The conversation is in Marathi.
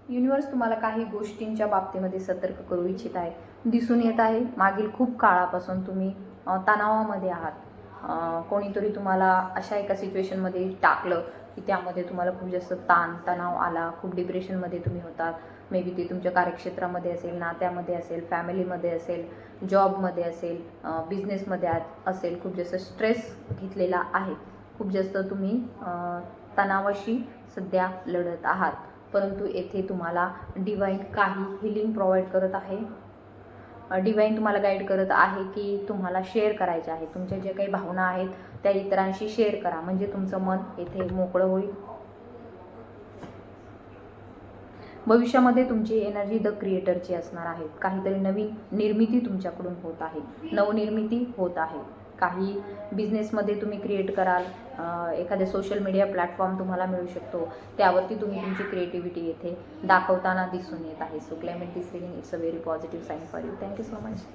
युनिवर्स तुम्हाला काही गोष्टींच्या बाबतीमध्ये सतर्क करू इच्छित आहे. दिसून येत आहे मागील खूप काळापासून तुम्ही तणावामध्ये आहात. कोणीतरी तुम्हाला अशा एका सिच्युएशनमध्ये टाकलं की त्यामध्ये तुम्हाला खूप जास्त तणाव आला, खूप डिप्रेशनमध्ये तुम्ही होतात. मे बी ते तुमच्या कार्यक्षेत्रामध्ये असेल, नात्यामध्ये असेल, फॅमिलीमध्ये असेल, जॉबमध्ये असेल, बिझनेसमध्ये असेल. खूप जास्त स्ट्रेस घेतलेला आहे. खूप जास्त तुम्ही तणावाशी सध्या लढत आहात. परंतु येथे तुम्हाला डिवाईन काही हिलिंग प्रोव्हाइड करत आहे. डिवाईन तुम्हाला गाईड करत आहे की तुम्हाला शेअर करायचे आहे. तुमच्या जे काही भावना आहेत त्या इतरांशी शेअर करा, म्हणजे तुमचं मन येथे मोकळं होईल. भविष्यामध्ये तुमची एनर्जी द क्रिएटरची असणार आहे. काहीतरी नवीन निर्मिती तुमच्याकडून होत आहे, नवनिर्मिती होत आहे. काही बिझनेसमध्ये तुम्ही क्रिएट कराल. एखादे सोशल मीडिया प्लॅटफॉर्म तुम्हाला मिळू शकतो, त्यावरती तुम्ही तुमची क्रिएटिव्हिटी येथे दाखवताना दिसून येत आहे. So climate this reading it's a very positive sign for you. Thank you so much.